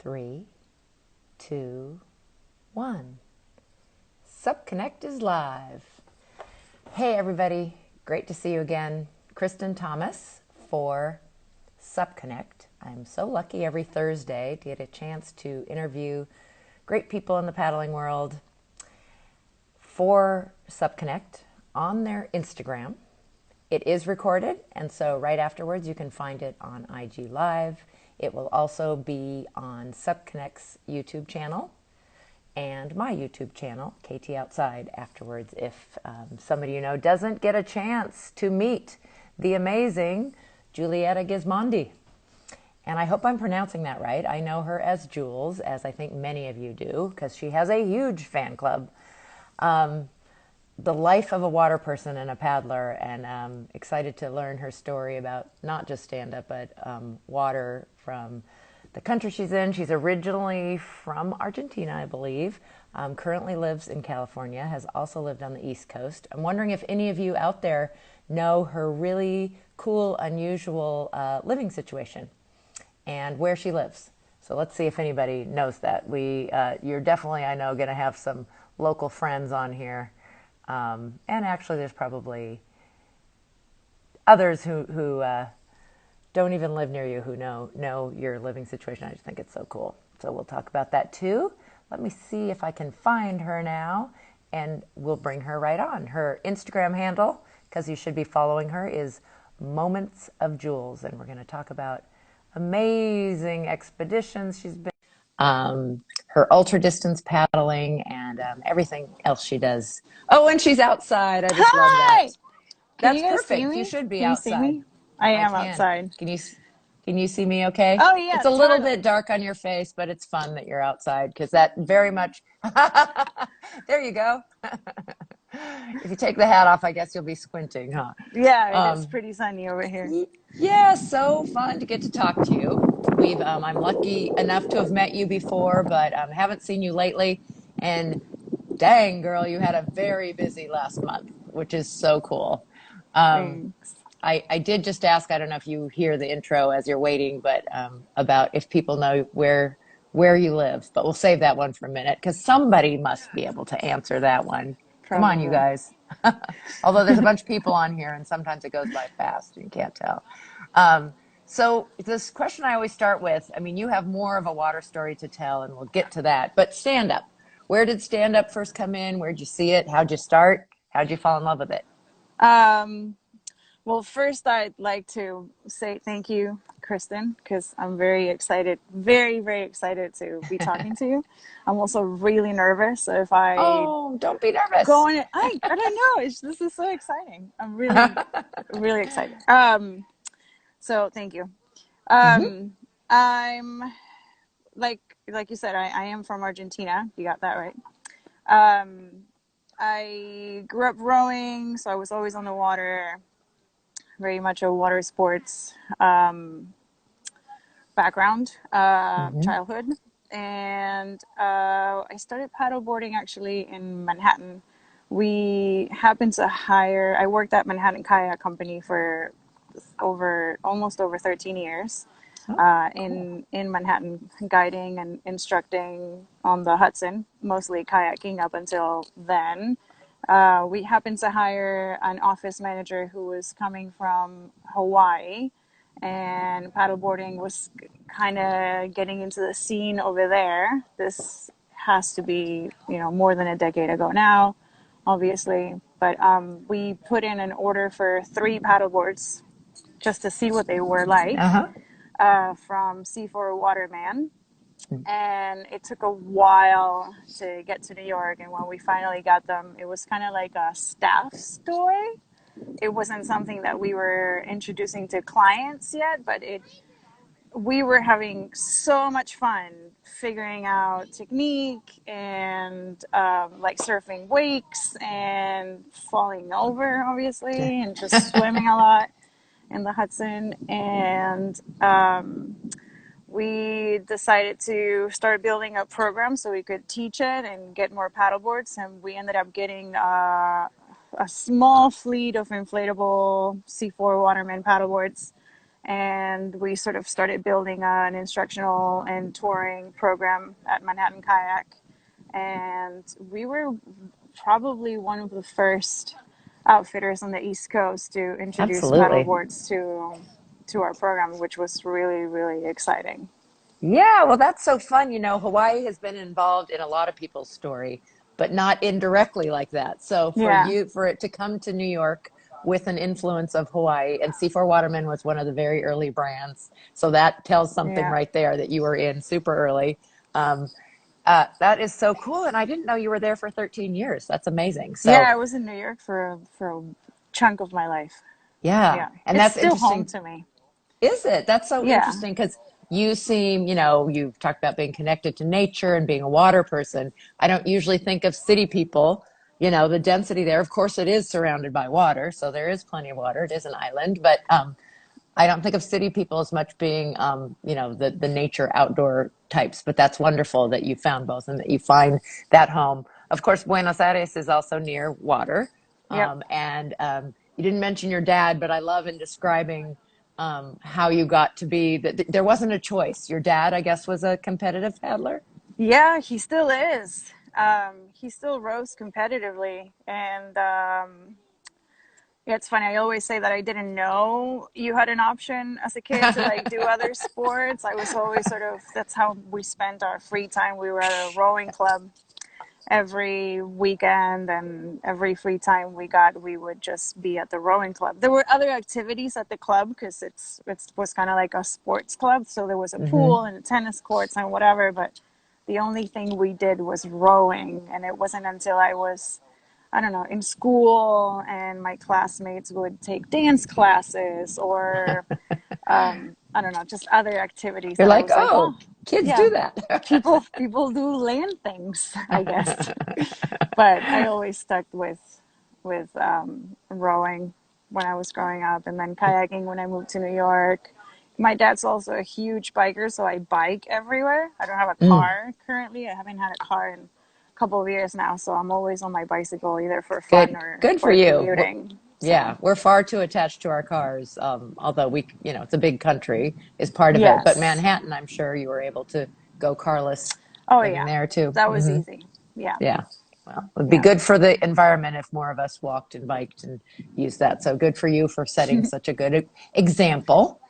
3, 2, 1. SupConnect is live. Hey everybody, great to see you again. Kristen Thomas for SupConnect. I'm so lucky every Thursday to get a chance to interview great people in the paddling world for SupConnect on their Instagram. It is recorded, and so right afterwards you can find it on IG Live. It will also be on SupConnect's YouTube channel and my YouTube channel, KT Outside, afterwards if somebody you know doesn't get a chance to meet the amazing Julieta Gismondi. And I hope I'm pronouncing that right. I know her as Jules, as I think many of you do, because she has a huge fan club. The life of a water person and a paddler, and I'm excited to learn her story about not just stand-up, but water from the country she's in. She's originally from Argentina, I believe, currently lives in California, has also lived on the East Coast. I'm wondering if any of you out there know her really cool, unusual living situation and where she lives. So let's see if anybody knows that. You're definitely, I know, going to have some local friends on here. And actually, there's probably others who don't even live near you who know your living situation. I just think it's so cool. So we'll talk about that too. Let me see if I can find her now, and we'll bring her right on. Her Instagram handle, because you should be following her, is Moments of Jules, and we're going to talk about amazing expeditions she's been. Her ultra distance paddling and everything else she does. Oh, and she's outside. I just love that. Hi! Can That's you guys see perfect. You me? should be Can you see outside. me? I I am can. outside. Can you see me okay? Oh yeah, It's a little bit totally. dark on your face, but it's fun that you're outside because that very much there you go. If you take the hat off, I guess you'll be squinting, huh? Yeah, it is Um, pretty sunny over here. yeah, so fun to get to talk to you. I'm lucky enough to have met you before, but haven't seen you lately. And dang, girl, you had a very busy last month, which is so cool. Um, Thanks. I did just ask, I don't know if you hear the intro as you're waiting, but about if people know where you live. But we'll save that one for a minute because somebody must be able to answer that one. Come on, you Probably. guys. Although there's a bunch of people on here and sometimes it goes by fast, you can't tell. Um, so this question I always start with, I mean, you have more of a water story to tell and we'll get to that, but stand up. Where did stand up first come in? Where'd you see it? How'd you start? How'd you fall in love with it? Um, well, first I'd like to say thank you, Kristen, because I'm very excited, very, very excited to be talking to you. I'm also really nervous. So if I Oh, don't be go nervous. on it, I don't know. This is so exciting. I'm really, really excited. So thank you. Hmm. Um, I'm like like you said, I am from Argentina. You got that right. Um, I grew up rowing, so I was always on the water. Very much a water sports background, Hmm. childhood, and I started paddleboarding actually in Manhattan. We happened to hire. I worked at Manhattan Kayak Company for almost over 13 years Oh, cool. in Manhattan, guiding and instructing on the Hudson, mostly kayaking up until then. We happened to hire an office manager who was coming from Hawaii, and paddleboarding was kind of getting into the scene over there. This has to be, more than a decade ago now, obviously. But we put in an order for 3 paddleboards just to see what they were like Uh-huh. from C4 Waterman. And it took a while to get to New York. And when we finally got them, it was kind of like a staff story. It wasn't something that we were introducing to clients yet, but we were having so much fun figuring out technique and like surfing wakes and falling over, obviously, and just swimming a lot in the Hudson. And we decided to start building a program so we could teach it and get more paddleboards. And we ended up getting a small fleet of inflatable C4 Waterman paddleboards. and we sort of started building an instructional and touring program at Manhattan Kayak. And we were probably one of the first outfitters on the East Coast to introduce Absolutely. paddleboards to our program, which was really, really exciting. Yeah, well, that's so fun. Hawaii has been involved in a lot of people's story, but not indirectly like that. So Yeah, for it to come to New York with an influence of Hawaii, and C4 Waterman was one of the very early brands. So that tells something yeah, right there that you were in super early. Um, that is so cool. And I didn't know you were there for 13 years. That's amazing. yeah. So, I was in New York for a chunk of my life. yeah. Yeah, And it's that's still home interesting. to me. Is it? That's so Yeah, interesting because you seem, you've talked about being connected to nature and being a water person. I don't usually think of city people, the density there. Of course, it is surrounded by water, so there is plenty of water. It is an island, but I don't think of city people as much being, the nature outdoor types. But that's wonderful that you found both and that you find that home. Of course, Buenos Aires is also near water, yep. and you didn't mention your dad, but I love in describing how you got to be that there wasn't a choice. Your dad, I guess, was a competitive paddler. Yeah, he still is. He still rows competitively, and yeah, it's funny. I always say that I didn't know you had an option as a kid to like do other sports. I was always sort of that's how we spent our free time. We were at a rowing club every weekend, and every free time we got, we would just be at the rowing club. There were other activities at the club because it was kind of like a sports club. So there was a Hmm. pool and tennis courts and whatever, but the only thing we did was rowing, and it wasn't until I was, I don't know, in school and my classmates would take dance classes or, I don't know, just other activities You're that I like, was like, oh, oh, kids yeah, do that. people do land things, I guess. But I always stuck with rowing when I was growing up, and then kayaking when I moved to New York. My dad's also a huge biker, so I bike everywhere. I don't have a Mm, car currently. I haven't had a car in a couple of years now, so I'm always on my bicycle, either for fun good, good for or you. commuting. Yeah, So we're far too attached to our cars. Although it's a big country is part of it. But yes, Manhattan, I'm sure you were able to go carless oh living yeah, there too. that was Hmm. easy. Yeah, Yeah. Well, it would be yeah. good for the environment if more of us walked and biked and used that. So good for you for setting such a good example.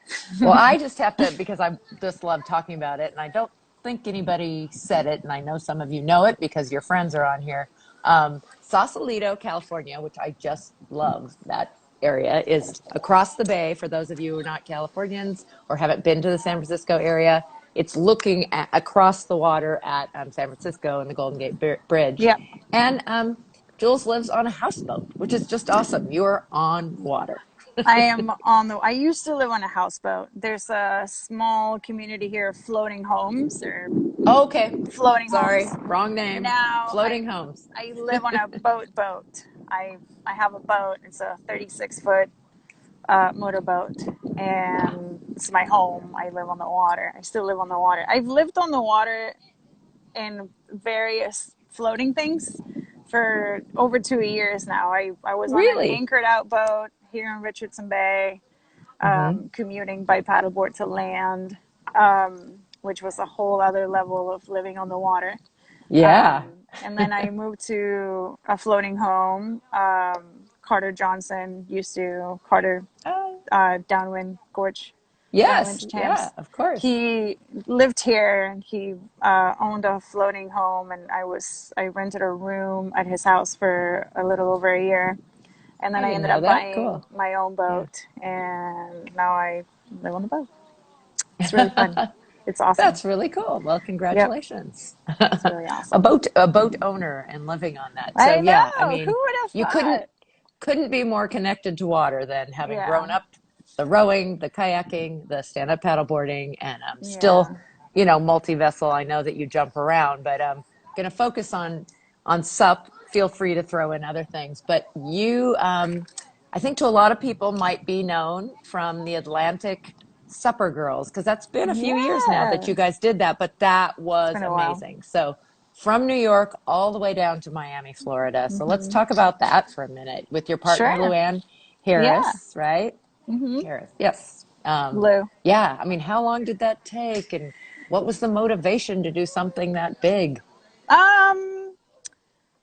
Well, I just have to, because I just love talking about it, and I don't think anybody said it, and I know some of you know it because your friends are on here. Sausalito, California, which I just love that area, is across the bay. For those of you who are not Californians or haven't been to the San Francisco area, it's looking across the water at San Francisco and the Golden Gate Bridge. Yep. And Jules lives on a houseboat, which is just awesome. You're on water. I am on the. I used to live on a houseboat. There's a small community here of floating homes. They're Oh, okay. floating homes. Sorry, wrong name. Now Floating homes. I live on a boat. I have a boat. It's a 36-foot motorboat, and it's my home. I live on the water. I still live on the water. I've lived on the water in various floating things for over 2 years now. I was on an Really? anchored out boat here in Richardson Bay, Hmm. commuting by paddleboard to land, which was a whole other level of living on the water. Yeah. And then I moved to a floating home. Carter Johnson used to, Carter Oh, Downwind yes. Yeah, Champs. of course. He lived here. He owned a floating home, and I rented a room at his house for a little over a year, and then I I didn't ended know up that. buying Cool. my own Yeah. boat, and now I live on the boat. It's really fun. It's awesome. That's really cool. Well, Yep, congratulations. it's really A awesome. boat owner and living on that. So I yeah, I know. Who mean, would have you thought? couldn't be more connected to water than having Yeah, grown up the rowing, the kayaking, the stand-up paddleboarding, and still, yeah. multi-vessel. I know that you jump around, but I'm going to focus on SUP. Feel free to throw in other things, but you, I think to a lot of people might be known from the Atlantic Supper Girls, because that's been a few years now that you guys Yes. did that, but that It's was been a while. amazing. So from New York all the way down to Miami, Florida. So let's Hmm. talk about that for a minute with your partner, Sure. Luann Yeah. Harris, right? Hmm. Harris, yes. Lou. Yeah, I mean, how long did that take, and what was the motivation to do something that big? Um,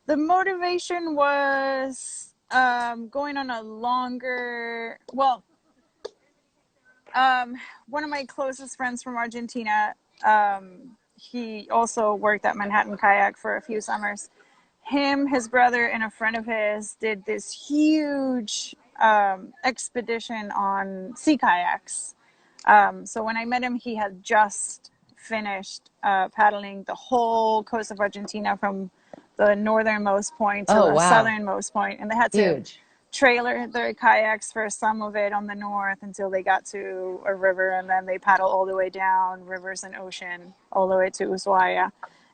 the motivation was going on a longer. Well, um, one of my closest friends from Argentina, he also worked at Manhattan Kayak for a few summers. Him, his brother, and a friend of his did this huge expedition on sea kayaks. So when I met him, he had just finished paddling the whole coast of Argentina from the northernmost point to Oh, the wow. southernmost point, and they had to Huge. trailer their kayaks for some of it on the north until they got to a river, and then they paddle all the way down rivers and ocean all the way to Ushuaia.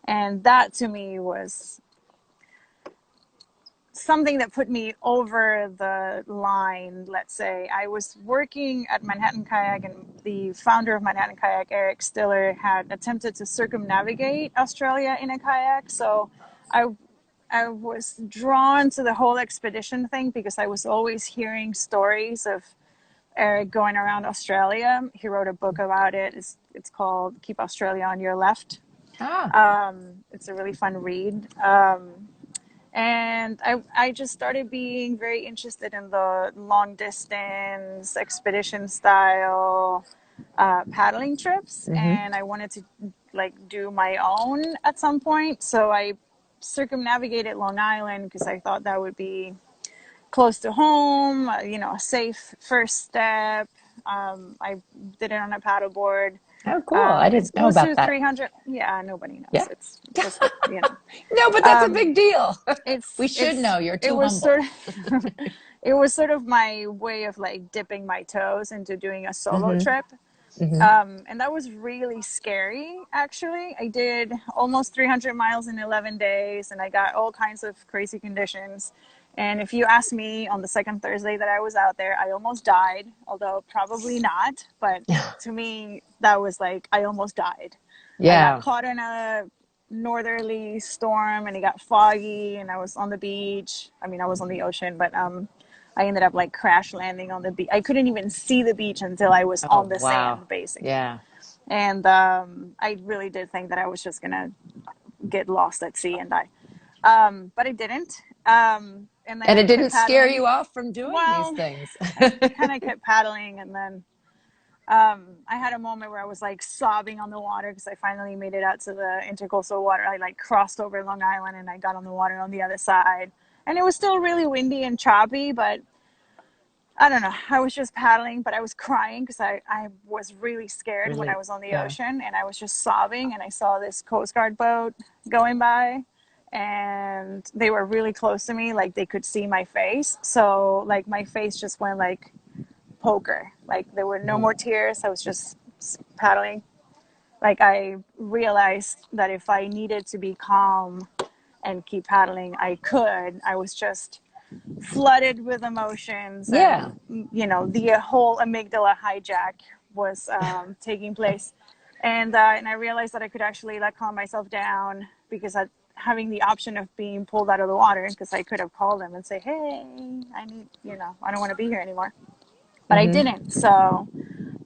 And that to me was something that put me over the line. Let's say I was working at Manhattan Kayak, and the founder of Manhattan Kayak, Eric Stiller, had attempted to circumnavigate Australia in a kayak. So I I was drawn to the whole expedition thing because I was always hearing stories of Eric going around Australia. He wrote a book about it. It's called Keep Australia on Your Left. Ah, It's a really fun read. And I just started being very interested in the long distance expedition style paddling trips, hmm. and I wanted to like do my own at some point. So I circumnavigated Long Island because I thought that would be close to home, a safe first step. I did it on a paddleboard. Oh, cool. I It's didn't know close about to that. 300. Yeah, nobody knows. Yeah. It's just, No, but that's a um, big deal. We it's should it's know. You're it too was humble. sort of it was sort of my way of like dipping my toes into doing a solo Hmm. trip. Hmm. And that was really scary, actually. I did almost 300 miles in 11 days, and I got all kinds of crazy conditions. And if you ask me on the second Thursday that I was out there, I almost died, although probably not. But to me, that was like, I almost died. I got Yeah. caught in a northerly storm, and it got foggy, and I was on the beach. I mean, I was on the ocean, but I ended up like crash landing on the beach. I couldn't even see the beach until I was Oh, on the wow. sand, basically. Yeah. And I really did think that I was just gonna get lost at sea and die, but I didn't. And then And I it kept didn't scare paddling. you off from doing these Well, things. I kind of kept paddling, and then I had a moment where I was like sobbing on the water because I finally made it out to the intercoastal water. I like crossed over Long Island, and I got on the water on the other side. And it was still really windy and choppy, but I don't know. I was just paddling, but I was crying because I was really scared when I Really? was on the Yeah. ocean, and I was just sobbing. And I saw this Coast Guard boat going by, and they were really close to me, like they could see my face. So like my face just went like poker. Like there were no Mhm. more tears. I was just paddling. Like I realized that if I needed to be calm and keep paddling, I could. I was just flooded with emotions, Yeah. and the whole amygdala hijack was taking place. And I realized that I could actually like calm myself down because having the option of being pulled out of the water, because I could have called them and say, hey, I need, I don't want to be here anymore, but I Hmm. didn't. So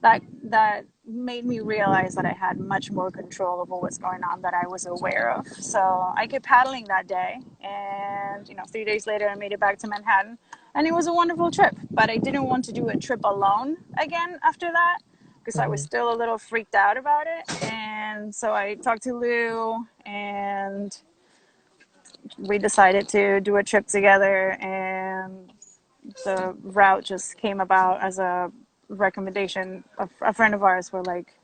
that made me realize that I had much more control over what's going on that I was aware of. So I kept paddling that day, and 3 days later, I made it back to Manhattan, and it was a wonderful trip. But I didn't want to do a trip alone again after that because I was Hmm. still a little freaked out about it. And so I talked to Lou, and we decided to do a trip together, and the route just came about as a recommendation. A friend of ours were like,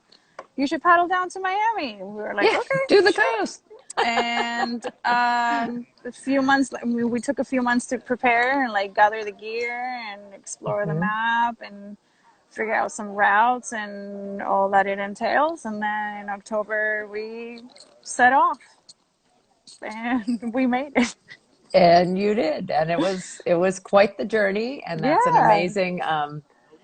you should paddle down to Miami. And we were like, Yeah. okay, Do the sure. coast. And a few months, we took a few months to prepare and like gather the gear and explore the Hmm. map and figure out some routes and all that it entails. And then in October, we set off, and we made it. And you did. And it was quite the journey. And that's an Yeah.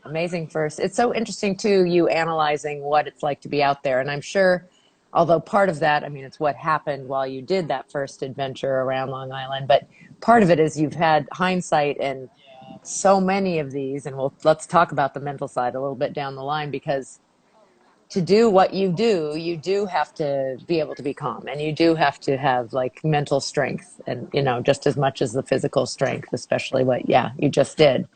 amazing first. It's so interesting too, you analyzing what it's like to be out there. And I'm sure, although part of that, I mean, it's what happened while you did that first adventure around Long Island, but part of it is you've had hindsight and so many of these, and let's talk about the mental side a little bit down the line, because to do what you do have to be able to be calm, and you do have to have like mental strength, and just as much as the physical strength, especially what, yeah, you just did.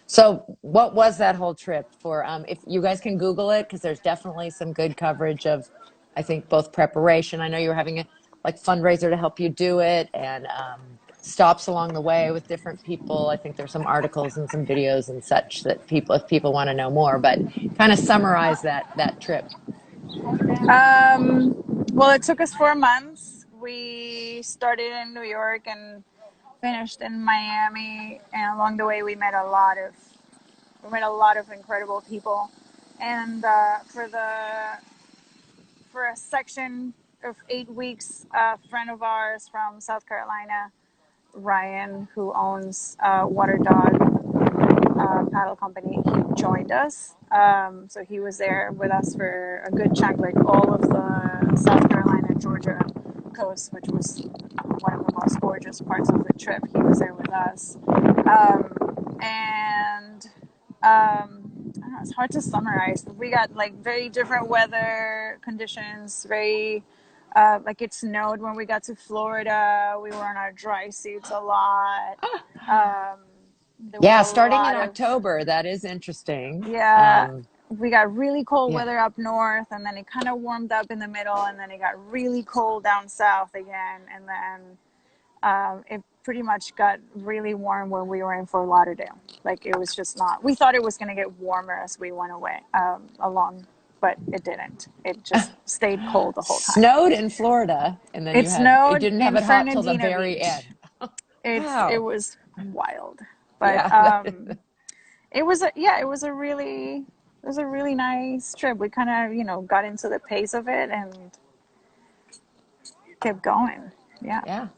So what was that whole trip for? If you guys can Google it, because there's definitely some good coverage of, I think, both preparation. I know you were having a like fundraiser to help you do it, and stops along the way with different people. I think there's some articles and some videos and such that people, if people want to know more, but kind of summarize that trip. Well, it took us 4 months. We started in New York and finished in Miami, and along the way we met a lot of incredible people. And for a section of 8 weeks, a friend of ours from South Carolina, Ryan, who owns Water Dog paddle company, he joined us. So he was there with us for a good chunk, like all of the South Carolina, Georgia coast, which was one of the most gorgeous parts of the trip. He was there with us. And I don't know, it's hard to summarize. We got like very different weather conditions, very like it snowed when we got to Florida. We were in our dry suits a lot. Um, there was Yeah, a starting in lot of, October, that is interesting. yeah, we got really cold Yeah. weather up north, and then it kind of warmed up in the middle, and then it got really cold down south again, and then it pretty much got really warm when we were in Fort Lauderdale. Like it was just not. We thought it was going to get warmer as we went away along, but it didn't. It just stayed cold the whole time. Snowed in Florida, and then It you snowed didn't have in it hot till the Fernandina very Beach. end. It Wow. was wild, but Yeah. it was a really nice trip. We kind of got into the pace of it and kept going. Yeah. Yeah.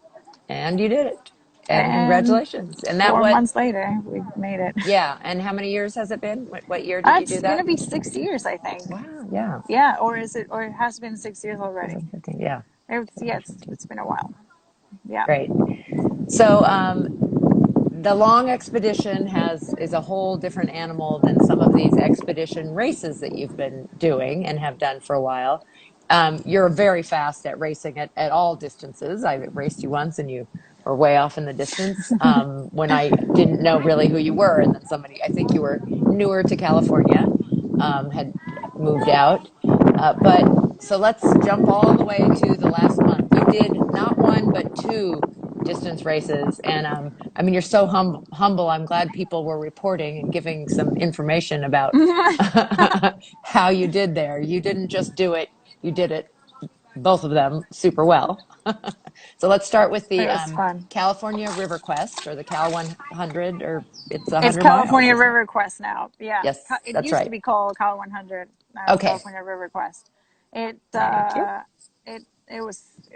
And you did it. And And congratulations. And that 4 months later, we made it. yeah. And how many years has it been? What year did you do It's gonna that? be 6 years, I think. Wow. Yeah. Yeah, or is it? Or it has been 6 years already. 2015. Yeah. Yeah, it's 2015. it's been a while. Yeah. Great. So, the long expedition is a whole different animal than some of these expedition races that you've been doing and have done for a while. You're very fast at racing at all distances. I raced you once and you were way off in the distance, when I didn't know really who you were. And then somebody, I think you were newer to California, had moved out. But so let's jump all the way to the last month. You did not one, but two distance races. And I mean, you're so humble. I'm glad people were reporting and giving some information about how you did there. You didn't just do it, you did it, both of them, super well. So let's start with It the was fun. California River Quest, or the Cal 100, or it's It's 100 miles, California isn't it? River Quest now. Yeah, Yes, it that's used to right. be called Cal 100. Now it's Okay, California River Quest. It thank you. it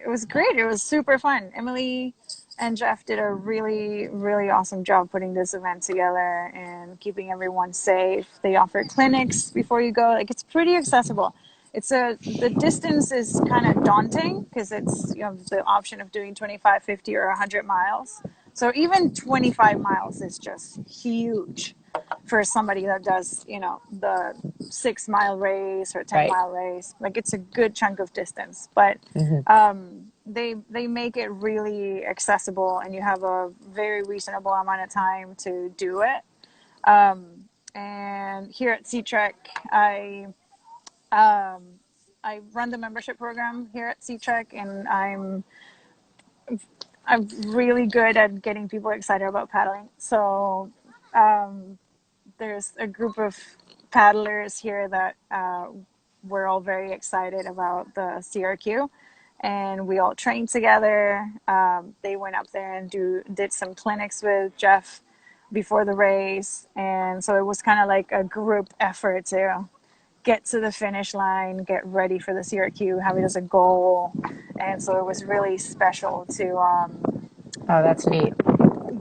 was great. It was super fun. Emily and Jeff did a really really awesome job putting this event together and keeping everyone safe. They offer clinics before you go. Like it's pretty accessible. The distance is kind of daunting because it's the option of doing 25, 50, or 100 miles. So even 25 miles is just huge for somebody that does, the 6 mile race or ten Right. mile race. Like it's a good chunk of distance, but Hmm. they make it really accessible, and you have a very reasonable amount of time to do it. And here at Sea Trek, um, I run the membership program here at Sea Trek, and I'm really good at getting people excited about paddling. So there's a group of paddlers here that we're all very excited about the CRQ, and we all trained together. They went up there and did some clinics with Jeff before the race, and so it was kind of like a group effort to get to the finish line, get ready for the CRQ, have it as a goal, and so it was really special to Oh, that's neat.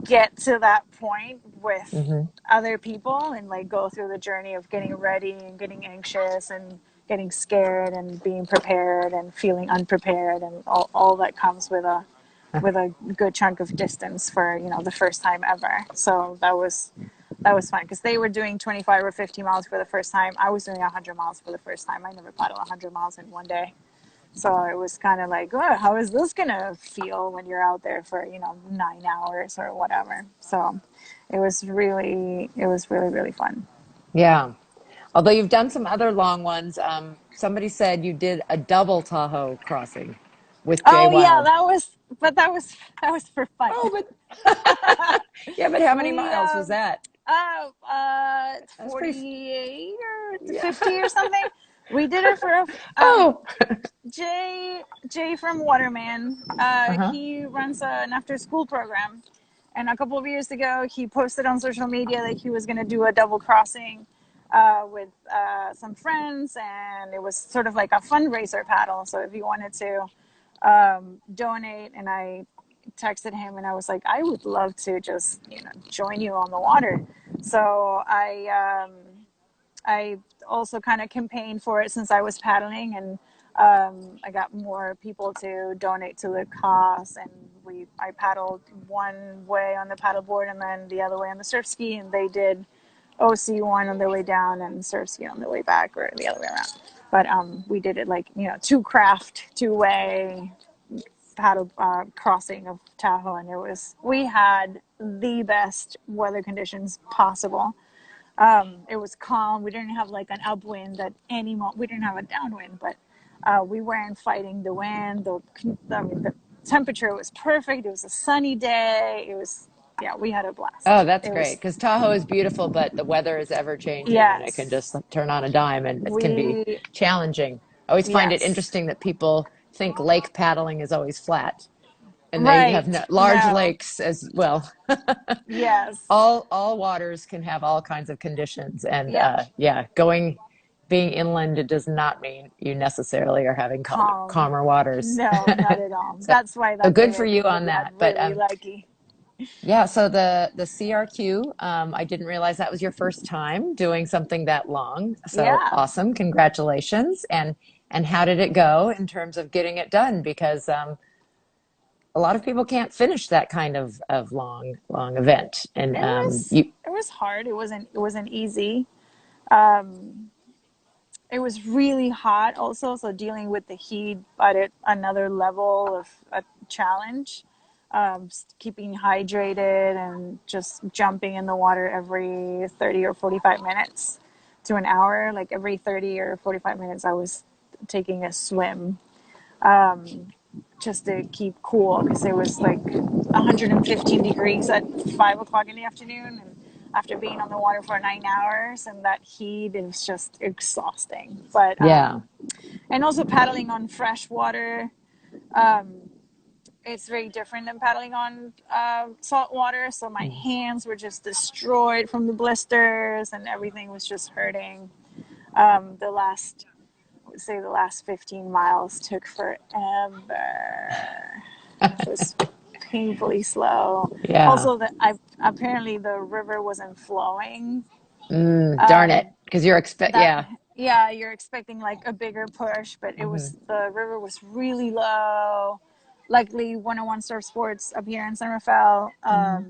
get to that point with Hmm. other people and like go through the journey of getting ready and getting anxious and getting scared and being prepared and feeling unprepared and all that comes with with a good chunk of distance for, the first time ever. So that was fun because they were doing 25 or 50 miles for the first time. I was doing 100 miles for the first time. I never paddled 100 miles in one day. So it was kind of like, oh, how is this going to feel when you're out there for, 9 hours or whatever. So it was really, really fun. Yeah. Although you've done some other long ones, somebody said you did a double Tahoe crossing with Jay Oh yeah, Wild. that was for fun. Oh, but yeah, but how many We miles was that? uh, That's pretty. 48 or Yeah. 50 or something. We did it for Oh. Jay from Waterman. Uh-huh. He runs an after school program, and a couple of years ago, he posted on social media that he was going to do a double crossing with some friends, and it was sort of like a fundraiser paddle. So if you wanted to donate, and I texted him and I was like, I would love to just join you on the water. So I also kind of campaigned for it since I was paddling, and I got more people to donate to the cause. And I paddled one way on the paddleboard and then the other way on the surf ski, and they did OC1 on the way down and surf ski on the way back, or the other way around. But we did it like two craft, two-way paddle crossing of Tahoe, and we had the best weather conditions possible. It was calm. We didn't have like an upwind at any moment. We didn't have a downwind, but we weren't fighting the wind. The temperature was perfect. It was a sunny day. Yeah, we had a Oh, blast. that's It great was, because Tahoe is beautiful, but the weather is ever changing and it can yes, just turn on a dime and it can be we, challenging. I always find it yes, interesting that people think lake paddling is always flat, and they have right. large No, lakes as well. yes, All waters can have all kinds of conditions, and yep, yeah, being inland, it does not mean you necessarily are having calm. calmer waters. No, not at all. So, That's why so that good day for I you think on we got that. But really lucky. yeah, so the CRQ, I didn't realize that was your first time doing something that long. So Yeah. awesome. Congratulations. And how did it go in terms of getting it done? Because a lot of people can't finish that kind of long event. And It was you it was hard. It wasn't easy. Um, it was really hot also, so dealing with the heat at another level of a challenge. Keeping hydrated and just jumping in the water every 30 or 45 minutes to an hour. Like every 30 or 45 minutes, I was taking a swim just to keep cool because it was like 115 degrees at 5 o'clock in the afternoon, and after being on the water for 9 hours and that heat, it was just exhausting. But yeah. and also paddling on fresh water, um, it's very different than paddling on salt water. So my hands were just destroyed from the blisters, and everything was just hurting. The last I would say the last 15 miles took forever. It was painfully slow. Yeah. Also, apparently the river wasn't flowing. Darn it. Um, Because that yeah. Yeah, you're expecting like a bigger push, but Hmm. the river was really low. Luckily, 101 Surf Sports up here in San Rafael Hmm.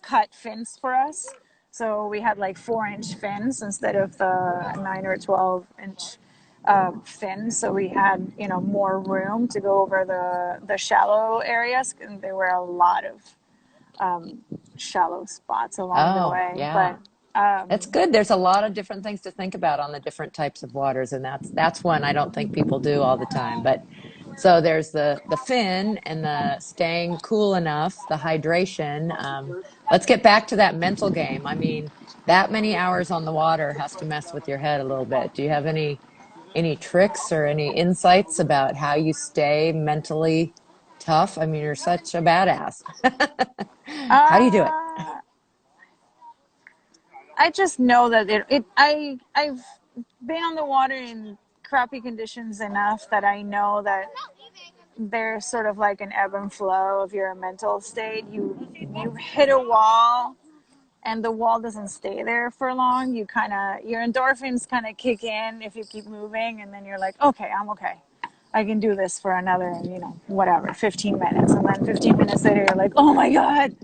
cut fins for us. So we had like 4-inch fins instead of the 9 or 12-inch fins. So we had more room to go over the shallow areas, and there were a lot of shallow spots along the Oh, way. But yeah. That's um, good. There's a lot of different things to think about on the different types of waters, and that's one I don't think people do all the time. But so there's the fin and the staying cool enough, the hydration. Let's get back to that mental game. I mean, that many hours on the water has to mess with your head a little bit. Do you have any tricks or any insights about how you stay mentally tough? I mean, you're such a badass. How do you do it? uh, I just know that I've been on the water in crappy conditions enough that I know that there's sort of like an ebb and flow of your mental state. You hit a wall, and the wall doesn't stay there for long. Your endorphins kind of kick in if you keep moving, and then you're like, okay, I'm okay. I can do this for another, whatever, 15 minutes. And then 15 minutes later, you're like, oh my God,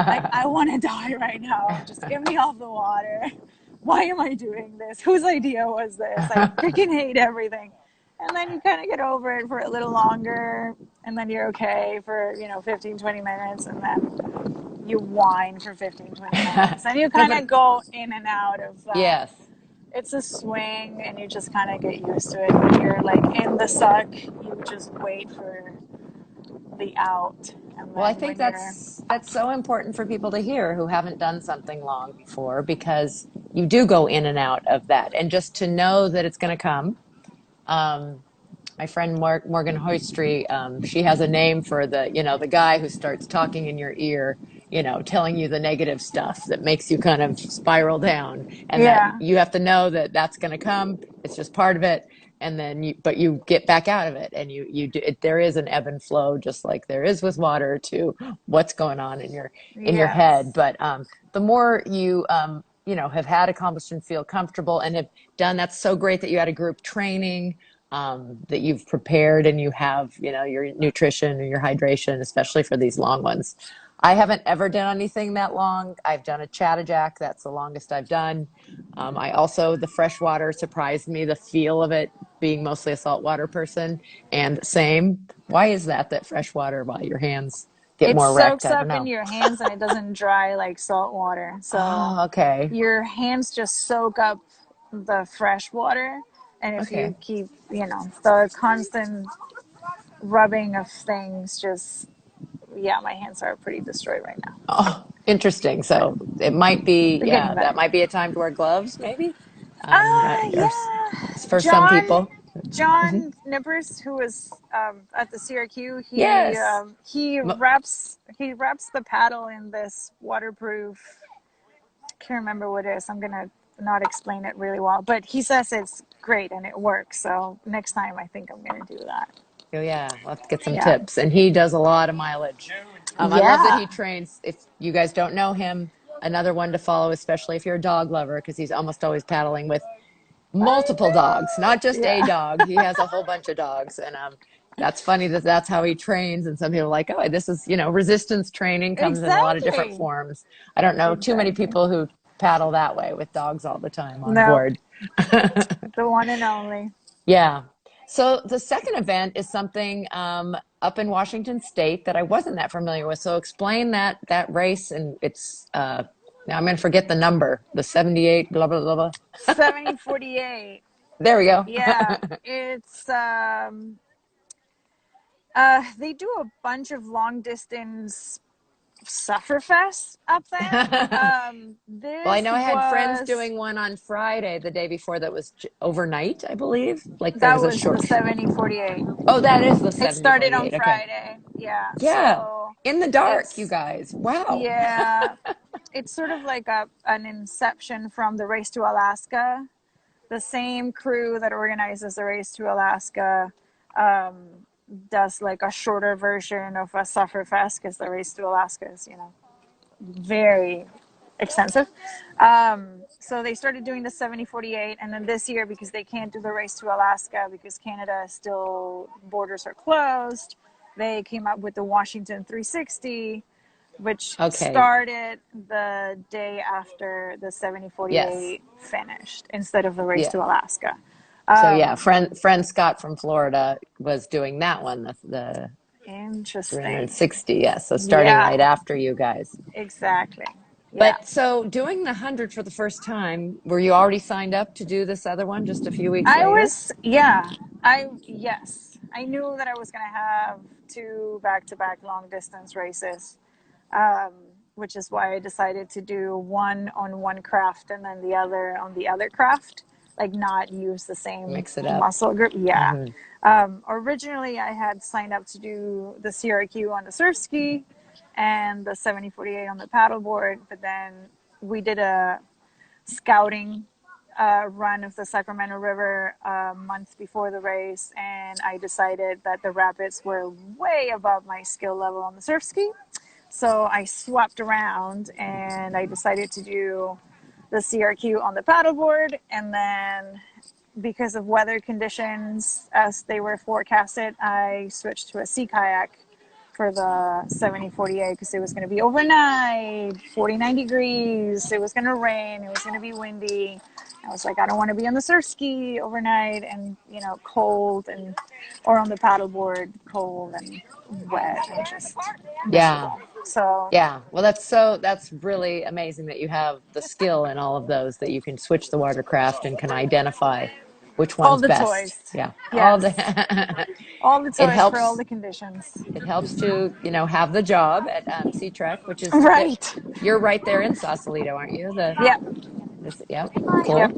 like I want to die right now. Just get me off the water. Why am I doing this? Whose idea was this? I freaking hate everything. And then you kind of get over it for a little longer, and then you're okay for, 15, 20 minutes, and then you whine for 15, 20 minutes. And you No, kind of but go in and out of that. yes. It's a swing, and you just kind of get used to it. When you're like in the suck, you just wait for the out. And Well, I then think when you're, that's so important for people to hear who haven't done something long before, because you do go in and out of that, and just to know that it's going to come. Um, my friend Morgan Hoistry, she has a name for the guy who starts talking in your ear, telling you the negative stuff that makes you kind of spiral down, and that yeah, you have to know that that's going to come. It's just part of it. And then but you get back out of it, and there is an ebb and flow, just like there is with water, to what's going on in your head. yes. But the more you, have had accomplished and feel comfortable and have done, that's so great that you had a group training, that you've prepared, and you have, your nutrition and your hydration, especially for these long ones. I haven't ever done anything that long. I've done a Chattajack. That's the longest I've done. I also, the freshwater surprised me, the feel of it, being mostly a saltwater person. And same. Why is that freshwater, why your hands get It more wrecked? soaks I don't up in know. your hands and it doesn't dry like salt water. So Oh, okay. your hands just soak up the fresh water. And if you Okay. keep, the constant rubbing of things, just, yeah, my hands are pretty destroyed right now. Oh, interesting. But So it might be, they're getting yeah, that better. might be a time to wear gloves, maybe. Or Yeah. for some John people. Mhm. John Nippers, who was at the CRQ, he Yes. wraps the paddle in this waterproof. Can't remember what it is. I'm gonna not explain it really well, but he says it's great and it works. So next time, I think I'm gonna do that. Oh, yeah. We'll have to get some Yeah. tips. And he does a lot of mileage. I love that Yeah. he trains. If you guys don't know him, another one to follow, especially if you're a dog lover, because he's almost always paddling with I multiple dogs, know. not just a Yeah. dog. He has a whole bunch of dogs. And that's funny that that's how he trains. And some people are like, oh, this is, resistance training comes in a lot of different Exactly. forms. I don't know too many Exactly. people who paddle that way with dogs all the time on No, board. the one and only. Yeah. So the second event is something, up in Washington State, that I wasn't that familiar with. So explain that race, and it's, now I'm going to forget the number, the 78 blah blah blah blah. 7048. There we go. Yeah, it's they do a bunch of long distance sufferfest up there. Well, I This know I had friends was doing one on Friday, the day before, that was overnight, I believe. Like there that was a was the short. 7048. Oh, that is the It started on 7048. Okay. Friday. Yeah, Yeah. so In the dark, you it's guys. Wow. yeah, it's sort of like an inception from the Race to Alaska. The same crew that organizes the Race to Alaska does like a shorter version of a Sufferfest, because the Race to Alaska is, very extensive. So they started doing the 7048, and then this year, because they can't do the Race to Alaska because Canada still borders are closed, they came up with the Washington 360, which Okay. started the day after the Yes. 7048 finished instead of the Race Yeah. to Alaska. So yeah, Um, friend Scott from Florida was doing that one, the Interesting. 360. Yes. So starting Yeah, right after you guys. exactly. Yeah. But so doing the 100 for the first time, were you already signed up to do this other one just a few weeks I later? was, yes. I knew that I was going to have two back to back long distance races, um, which is why I decided to do one on one craft and then the other on the other craft, like not use the same Mix it up. muscle group. Yeah. Hmm. Originally, I had signed up to do the CRQ on the surf ski and the 7048 on the paddleboard, but then we did a scouting run of the Sacramento River a month before the race, and I decided that the rapids were way above my skill level on the surf ski. So I swapped around and I decided to do the CRQ on the paddleboard, and then because of weather conditions as they were forecasted, I switched to a sea kayak for the 7048 because it was going to be overnight, 49 degrees. It was going to rain. It was going to be windy. I was like, I don't want to be on the surf ski overnight and, cold and, or on the paddleboard, cold and wet and just Yeah. miserable. So Yeah. Well, that's really amazing that you have the skill in all of those that you can switch the watercraft and can identify which all one's the best. toys. Yeah. All Yes. the All the it toys for all helps the conditions. it helps to, have the job at Sea Trek, which is Right. you're right there in Sausalito, aren't you? Yep. Yep, Yep. cool.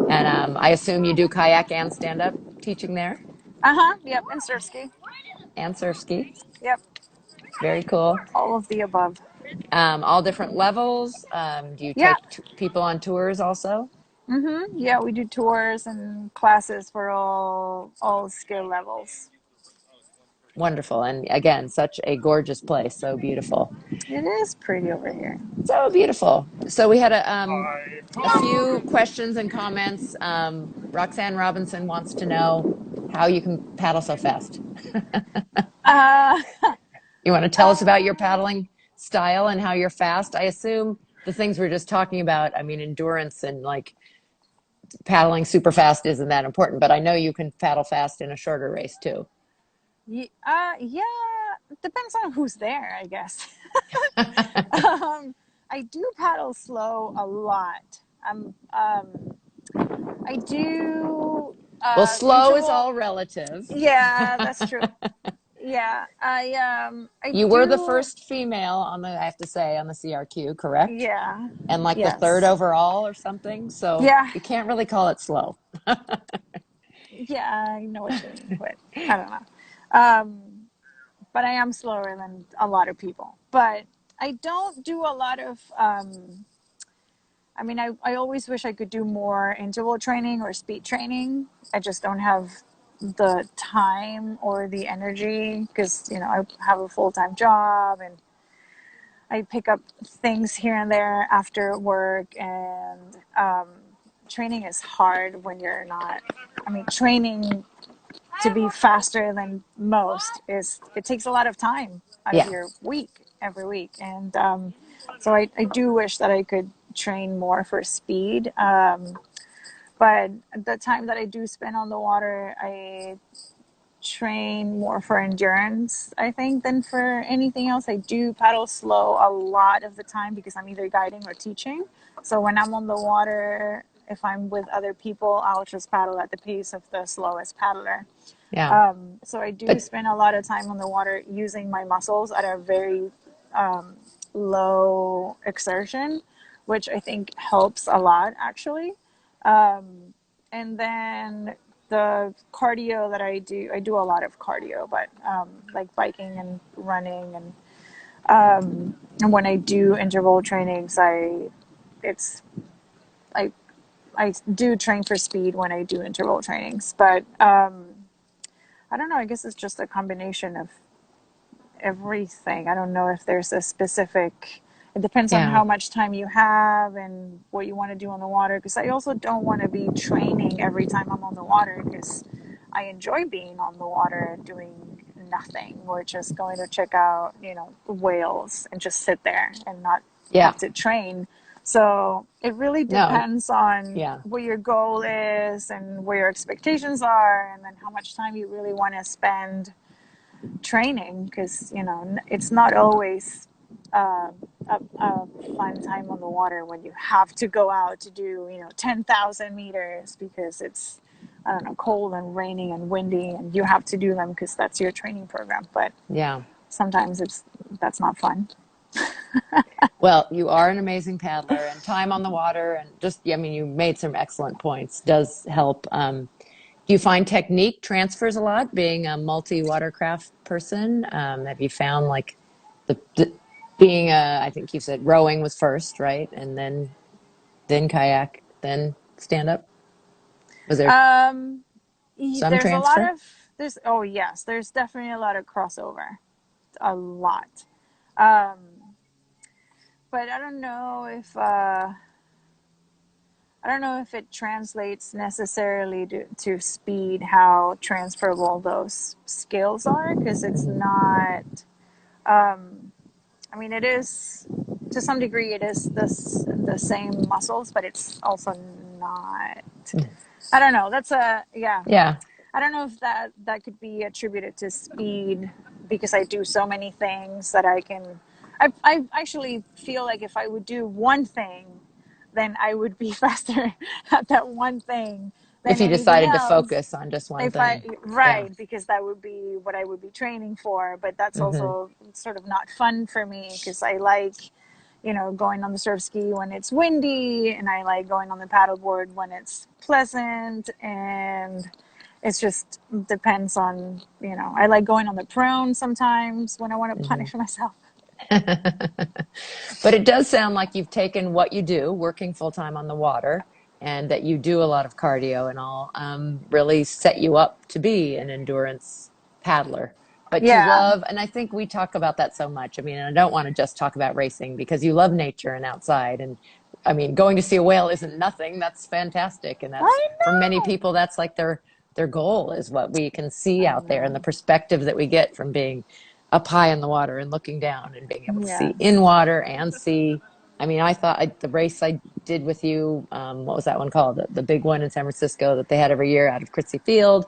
And I assume you do kayak and stand up teaching there Uh-huh. Yep. And surf ski. and surf ski. Yep. Very cool. All of the above. All different levels. Do you Yeah. take people on tours also? Mm-hmm. Yeah, we do tours and classes for all skill levels. Wonderful. And again, such a gorgeous place. So beautiful. It is pretty over here. So beautiful. So we had a few questions and comments. Roxanne Robinson wants to know how you can paddle so fast. Uh, You want to tell us about your paddling style and how you're fast? I assume the things we're just talking about, I mean, endurance and like paddling super fast isn't that important, but I know you can paddle fast in a shorter race too. yeah, depends on who's there, I guess. I do paddle slow a lot. I do Well, slow is interval. all relative. Yeah, that's true. Yeah, I You were the do. first female I have to say, on the CRQ, correct? Yeah, And like the third yes, overall or something. So yeah, you can't really call it slow. yeah. I know what you mean, but I don't know. Um, but I am slower than a lot of people. But I don't do a lot of. I always wish I could do more interval training or speed training. I just don't have the time or the energy because, I have a full time job and I pick up things here and there after work. And training is hard when you're not. Training to be faster than most it takes a lot of time out of Yeah. your week every week. And so I do wish that I could train more for speed. But the time that I do spend on the water, I train more for endurance, I think, than for anything else. I do paddle slow a lot of the time because I'm either guiding or teaching. So when I'm on the water, if I'm with other people, I'll just paddle at the pace of the slowest paddler. Yeah. So I do But spend a lot of time on the water using my muscles at a very low exertion, which I think helps a lot actually. And then the cardio that I do a lot of cardio, but like biking and running and when I do interval trainings, it's I I do train for speed when I do interval trainings, but I don't know. I guess it's just a combination of everything. I don't know if there's a specific. It depends on yeah. how much time you have and what you want to do on the water. Because I also don't want to be training every time I'm on the water because I enjoy being on the water doing nothing or just going to check out, whales and just sit there and not Yeah. have to train. So it really No. depends on Yeah. what your goal is and where your expectations are, and then how much time you really want to spend training because it's not always a fun time on the water when you have to go out to do 10,000 meters because it's, I don't know, cold and raining and windy and you have to do them because that's your training program. But Yeah. sometimes that's not fun. Well, you are an amazing paddler, and time on the water, and just, I mean, you made some excellent points, does help. Do you find technique transfers a lot being a multi watercraft person? Have you found like the being I think you said rowing was first, right? And then kayak, then stand up? Was there um some there's a lot transfer? of there's oh yes, there's definitely a lot of crossover, a lot. um but I don't know if I don't know if it translates necessarily to speed, how transferable those skills are, because it's Hmm. not. I mean, it is to some degree. It is the same muscles, but it's also not. I don't know. That's a yeah. Yeah. I don't know if that could be attributed to speed because I do so many things that I can. I actually feel like if I would do one thing, then I would be faster at that one thing If than you anything decided to else. focus on just one If I thing. Yeah. right, because that would be what I would be training for, but that's Hmm. also sort of not fun for me because I like, going on the surf ski when it's windy, and I like going on the paddleboard when it's pleasant, and it's just depends on, I like going on the prone sometimes when I want to Hmm. punish myself. But it does sound like you've taken what you do, working full time on the water, and that you do a lot of cardio and all, really set you up to be an endurance paddler. But you Yeah. love, and I think we talk about that so much. I mean, and I don't want to just talk about racing because you love nature and outside. And I mean, going to see a whale isn't nothing. That's fantastic. And that's I for many know. people, that's like their goal is what we can see I out there and the know. perspective that we get from being up high in the water and looking down and being able to see in Yes. water and see. I mean, I thought the race I did with you, what was that one called? The big one in San Francisco that they had every year out of Christie Field.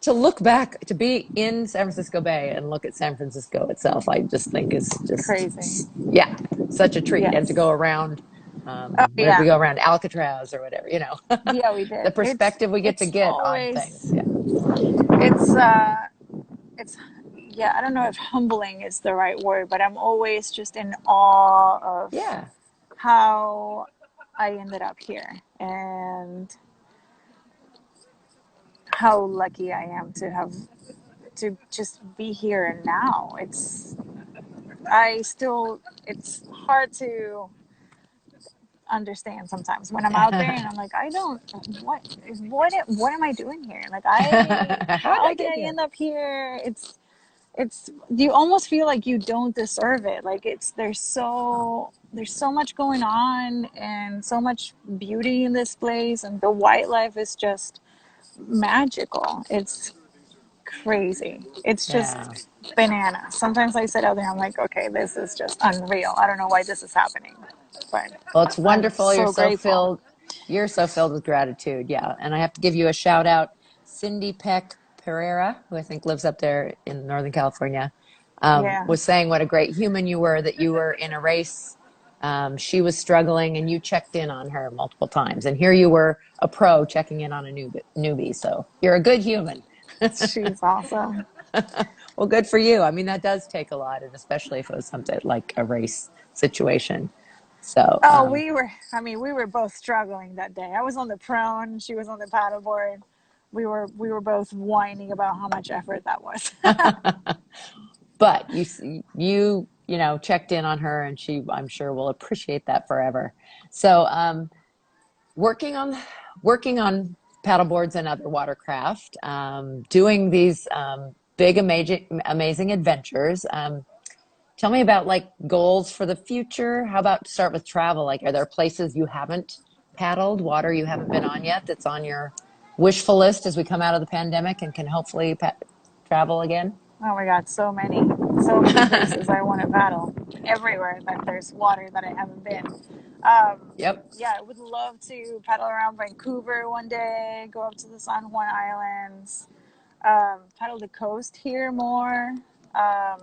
To look back, to be in San Francisco Bay and look at San Francisco itself, I just think is just, Crazy. yeah, such a treat. And to go Yes. around, Oh where did we yeah. go around Alcatraz or whatever, Yeah, we the did. It's perspective we get to it's get on things. always Yeah. it's it's yeah, I don't know if humbling is the right word, but I'm always just in awe of Yeah. how I ended up here and how lucky I am to just be here and now. It's hard to understand sometimes when I'm out there and I'm like, I don't, what am I doing here? Like, How did how I did get I here? end up here? It's, you almost feel like you don't deserve it. Like there's so much going on and so much beauty in this place, and the wildlife is just magical. It's crazy. It's Yeah. just bananas. Sometimes I sit out there, I'm like, okay, this is just unreal. I don't know why this is happening, but Well, it's I'm wonderful. so grateful. You're so filled with gratitude. Yeah. And I have to give you a shout out. Cindy Peck Pereira, who I think lives up there in Northern California, Yeah. was saying what a great human you were, that you were in a race. She was struggling and you checked in on her multiple times. And here you were, a pro checking in on a newbie. So you're a good human. She's awesome. Well, good for you. I mean, that does take a lot, and especially if it was something like a race situation. So, Oh, we were both struggling that day. I was on the prone, she was on the paddleboard. We were both whining about how much effort that was. but you checked in on her, and she, I'm sure, will appreciate that forever. So, working on working on paddleboards and other watercraft, doing these big, amazing adventures. Tell me about like goals for the future. How about start with travel? Like, are there places you haven't paddled, water you haven't been on yet, that's on your wishful list as we come out of the pandemic and can hopefully travel again? Oh my God, so many places I want to paddle. Everywhere that there's water that I haven't been. Yep. Yeah, I would love to paddle around Vancouver one day, go up to the San Juan Islands, paddle the coast here more. Um,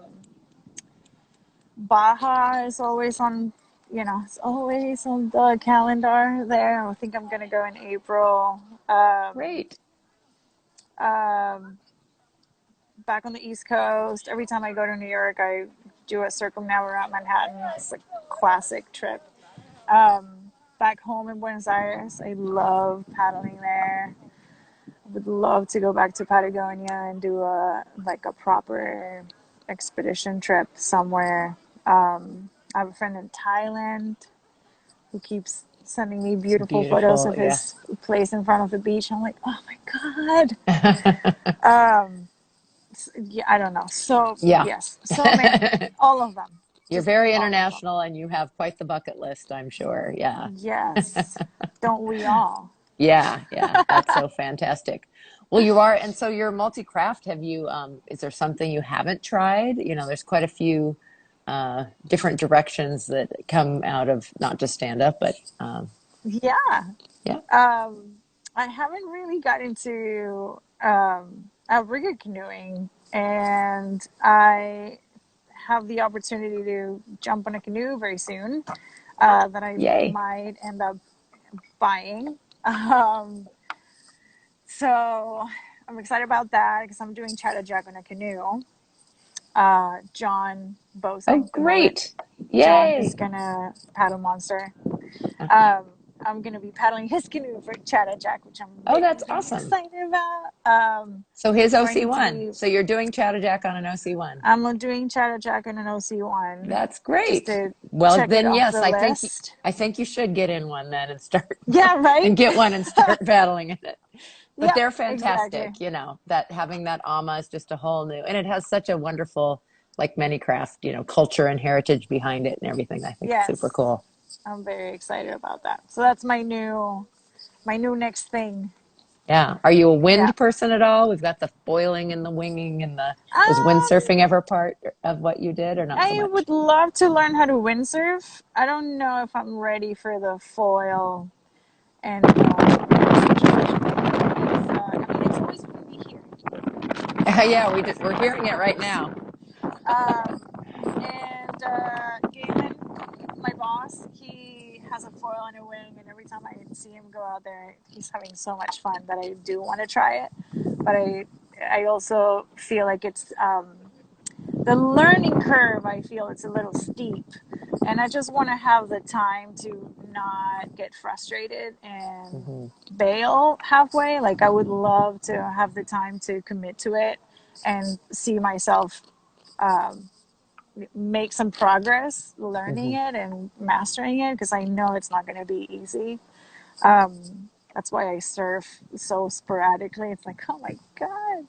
Baja is always on, it's always on the calendar there. I think I'm gonna go in April. Great. Um, Back on the East Coast. Every time I go to New York, I do a circumnavigation around Manhattan. It's a classic trip. Back home in Buenos Aires, I love paddling there. I would love to go back to Patagonia and do a proper expedition trip somewhere. I have a friend in Thailand who keeps sending me It's beautiful photos beautiful. of his Yes. place in front of the beach. I'm like, oh my God. Yeah, I don't know. So Yeah. yes, so many, all of them. You're just very all of them. international and you have quite the bucket list, I'm sure. Yeah. Yes. Don't we all? Yeah, yeah, that's so fantastic. Well, you are, and so you're multi-craft. Have you, is there something you haven't tried? You know, there's quite a few different directions that come out of not just stand up, but Yeah. yeah. Um, I haven't really got into rigger canoeing, and I have the opportunity to jump on a canoe very soon that I Yay. might end up buying. Um, so I'm excited about that because I'm doing Chattajack on a canoe. John Oh, Bosing, the mullet, great. John is Yay. gonna paddle monster. Uh, Um, I'm gonna be paddling his canoe for Chattajack, which I'm Oh, that's really awesome. excited about. So his So I need to OC1. be. So you're doing Chattajack on an OC1. I'm doing Chattajack and an OC1 That's just great. to Well, check it then off yes, the list. I think you should get in one then and start Yeah, right. and get one and start battling in it. But Yep, they're exactly. fantastic, you know, that having that AMA is just a whole new, and it has such a wonderful, like many craft, you know, culture and heritage behind it and everything. I think it's super Yes, cool. I'm very excited about that. So that's my new next thing. Yeah. Are you a Yeah. wind person at all? We've got the foiling and the winging and was Um, windsurfing ever part of what you did or not so I much? would love to learn how to windsurf. I don't know if I'm ready for the foil and situation. I mean, it's always windy here. Yeah, we're hearing it right now. And Galen, my boss, he has a foil and a wing, and every time I see him go out there, he's having so much fun that I do want to try it. But I also feel like it's the learning curve. I feel it's a little steep, and I just want to have the time to not get frustrated and Hmm. bail halfway. Like I would love to have the time to commit to it and see myself um, make some progress learning Hmm. it and mastering it because I know it's not going to be easy. That's why I surf so sporadically. It's like, oh my God,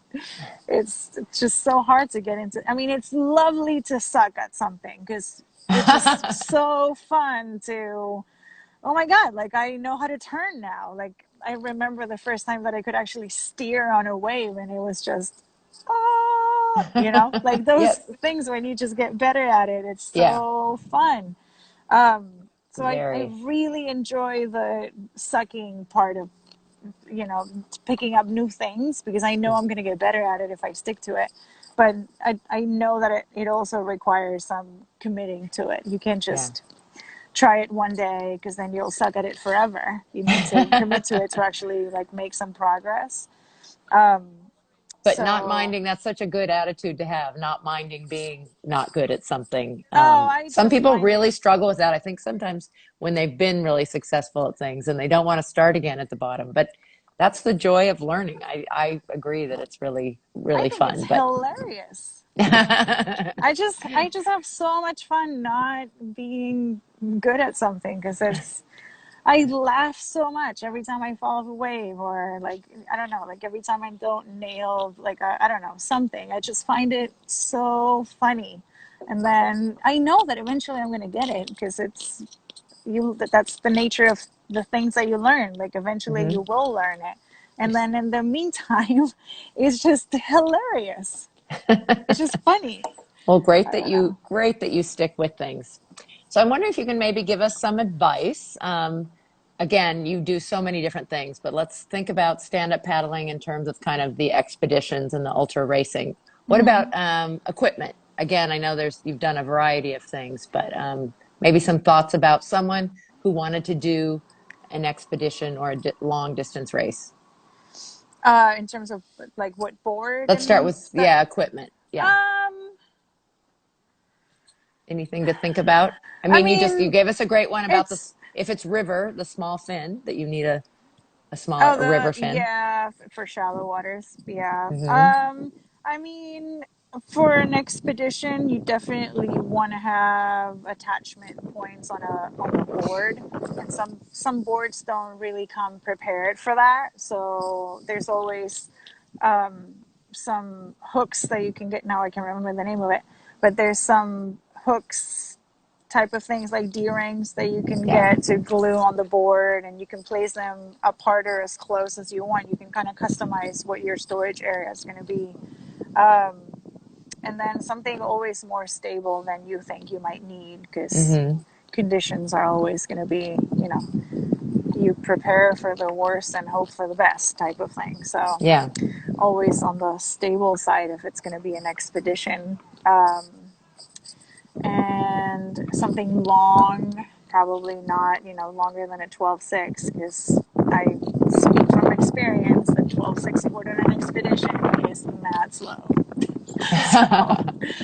it's just so hard to get into. I mean, it's lovely to suck at something because it's just so fun to, oh my God, like I know how to turn now. Like I remember the first time that I could actually steer on a wave and it was just, oh, like those Yep. things when you just get better at it, it's Yeah. so fun. Um, so I Very. really enjoy the sucking part of, picking up new things because I know I'm going to get better at it if I stick to it. But I know that it also requires some committing to it. You can't Yeah. just try it one day because then you'll suck at it forever. You need to commit to it to actually like make some progress. Um, But not so, minding, that's such a good attitude to have, not minding being not good at something. oh, I Some just people find it. really struggle with that. I think sometimes when they've been really successful at things and they don't want to start again at the bottom, but that's the joy of learning. I agree that it's really, I really think it's fun, but hilarious. I just have so much fun not being good at something because it's I laugh so much every time I fall off a wave or like I don't know, like every time I don't nail like I don't know, something. I just find it so funny. And then I know that eventually I'm going to get it because that's the nature of the things that you learn. Like eventually Mhm. you will learn it. And then in the meantime, it's just hilarious. It's just funny. Well, I don't know. great that you stick with things. So I'm wondering if you can maybe give us some advice. Again, you do so many different things, but let's think about stand-up paddling in terms of kind of the expeditions and the ultra racing. What about Mm-hmm. equipment? Again, I know you've done a variety of things, but maybe some thoughts about someone who wanted to do an expedition or a long distance race. In terms of like what board Let's start and with, stuff. yeah, equipment. Yeah. Um, Anything to think about? I I mean, you mean, gave us a great one about it's if it's river, the small fin that you need a smaller oh a river the fin. yeah for shallow waters. Yeah. Hmm. I mean, for an expedition, you definitely want to have attachment points on a board, and some boards don't really come prepared for that. So there's always um, some hooks that you can get. Now I can remember the name of it, but there's some hooks type of things like D-rings that you can Yeah. get to glue on the board, and you can place them apart or as close as you want. You can kind of customize what your storage area is going to be. Um, and then something always more stable than you think you might need, because Mm-hmm. conditions are always going to be, you prepare for the worst and hope for the best type of thing. So Yeah. always on the stable side if it's going to be an expedition. And something long, probably not, longer than a 12.6, because I speak from experience that 12.6 aboard an expedition is mad slow. So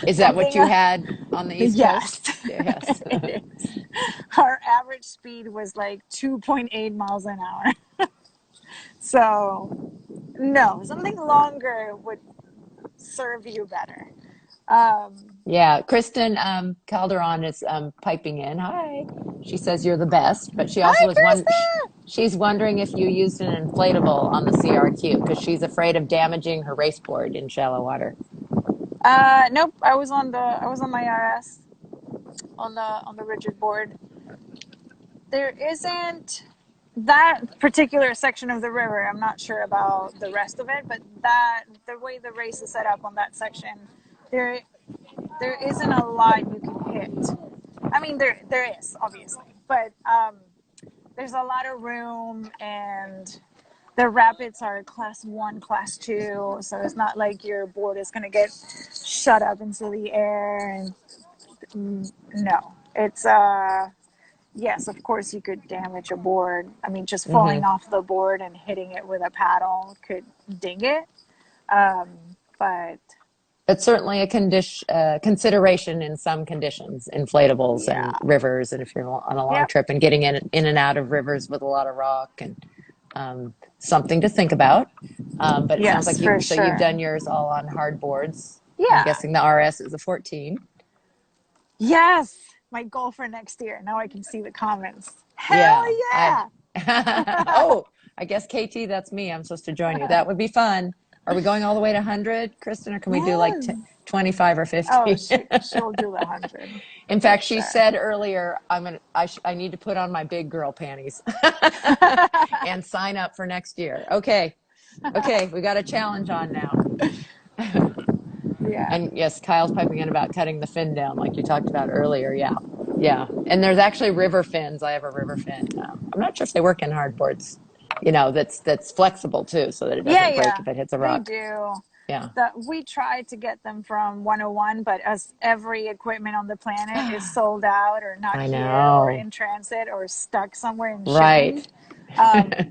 Is that what something, you had on the East yes, Coast? Yes. it is. Our average speed was like 2.8 miles an hour. So no, something longer would serve you better. Um, Yeah. Kristen Calderon is piping in. Hi. She says you're the best, but she also Hi, was Krista. she's wondering if you used an inflatable on the CRQ because she's afraid of damaging her race board in shallow water. Nope. I was on my RS on the rigid board. There isn't that particular section of the river. I'm not sure about the rest of it, but that the way the race is set up on that section, there there isn't a lot you can hit. I mean, there is obviously, but there's a lot of room, and the rapids are class one, class two, so it's not like your board is going to get shut up into the air. And no, it's yes, of course you could damage a board. I mean, just falling Hmm. off the board and hitting it with a paddle could ding it. Um, but It's certainly a consideration in some conditions, inflatables and yeah, rivers, and if you're on a long yep, trip and getting in and out of rivers with a lot of rock and something to think about. But it sounds yes, like for you've sure. done yours all on hard boards. I'm Yeah, guessing the RS is a 14. yes, my goal for next year. Now I can see the comments. Hell Yeah, I. yeah! Oh, I guess KT, that's me. I'm supposed to join you. That would be fun. Are we going all the way to 100, Kristen, or can we do like Yes. 25 or Oh, 50? she'll do the 100 In for fact, she sure. said earlier, I need to put on my big girl panties and sign up for next year. Okay. Okay, we got a challenge on now. Yeah. And yes, Kyle's piping in about cutting the fin down, like you talked about earlier. Yeah, yeah. And there's actually river fins. I have a river fin. I'm not sure if they work in hardboards. That's flexible too, so that it Yeah, doesn't break yeah, if it hits a they rock. do. Yeah, We tried to get them from 101, but as every equipment on the planet is sold out or not I here or know. in transit or stuck somewhere in shipping. Right.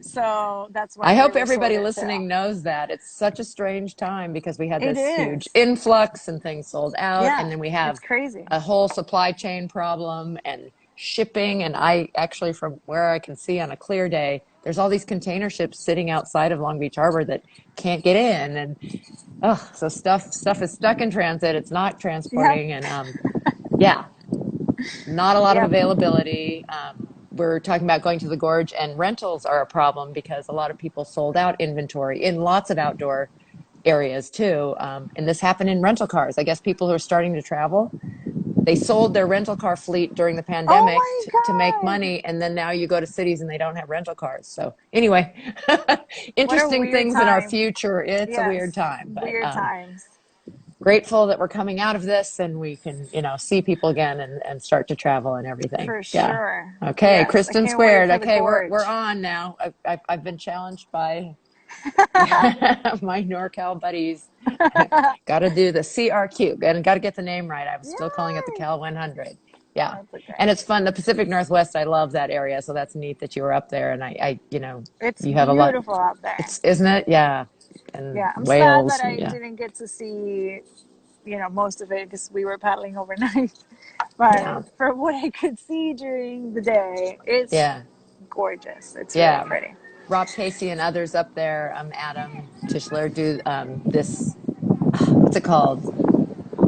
So that's I why they hope were everybody sorted too. listening knows that it's such a strange time because we had It this huge is. influx and things sold out, Yeah, and then we it's have crazy. a whole supply chain problem and shipping. And I actually, from where I can see on a clear day, there's all these container ships sitting outside of Long Beach Harbor that can't get in, and oh, so stuff is stuck in transit. It's not Yep. transporting, and yeah, not a lot of Yep. availability. We're talking about going to the gorge, and rentals are a problem because a lot of people sold out inventory in lots of outdoor areas too. And this happened in rental cars. I guess people who are starting to travel, they sold their rental car fleet during the Oh pandemic to make my God. money, and then now you go to cities and they don't have rental cars. So anyway, What a interesting weird things in our time. future. It's a weird Yes. time, but Weird times. grateful that we're coming out of this and we can, see people again and start to travel and everything. For Yeah. sure. Okay, Yes. I Kristen can't wait squared. for the Okay, we're gorge. on now. I've been challenged by my NorCal buddies. Got to do the CRQ and got to get the name right. I was still calling it the Yay! Cal 100. Yeah. That's okay. And it's fun. The Pacific Northwest, I love that area. So that's neat that you were up there. And It's you have a lot. beautiful out there. Isn't it? Yeah. And Yeah, I'm sad that whales. And I yeah. didn't get to see, most of it because we were paddling overnight. But Yeah. for what I could see during the day, it's Yeah. gorgeous. It's really Yeah. pretty. Rob Casey and others up there, Adam Tischler, do this. What's it called?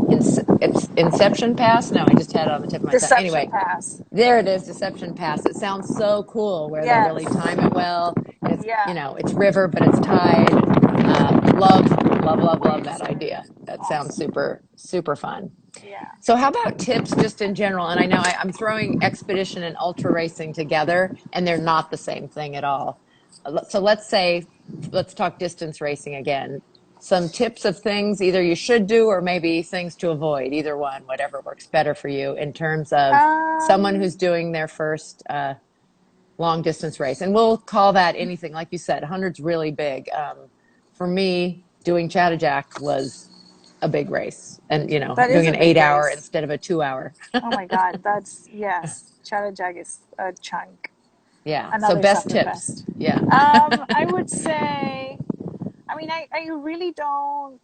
It's Inception Pass. No, I just had it on the tip of my tongue. Deception Anyway, Pass. there it is, Deception Pass. It sounds so cool where they really Yes. time it well. It's, Yeah. it's river, but it's tide. Love Very that idea. excited. That sounds Awesome. super, super fun. Yeah. So how about tips just in general? And I know I'm throwing expedition and ultra racing together, and they're not the same thing at all. So let's talk distance racing again. Some tips of things either you should do or maybe things to avoid, either one, whatever works better for you in terms of someone who's Um, doing their first long distance race. And we'll call that anything. Like you said, 100's really big. For me, doing Chattajack was a big race and, that doing is a an big 8 hour race. instead of a 2 hour. Oh my God. That's, yes. Chattajack is a chunk. Yeah. So Another best tips. Summerfest. Yeah. I would say, I mean, I really don't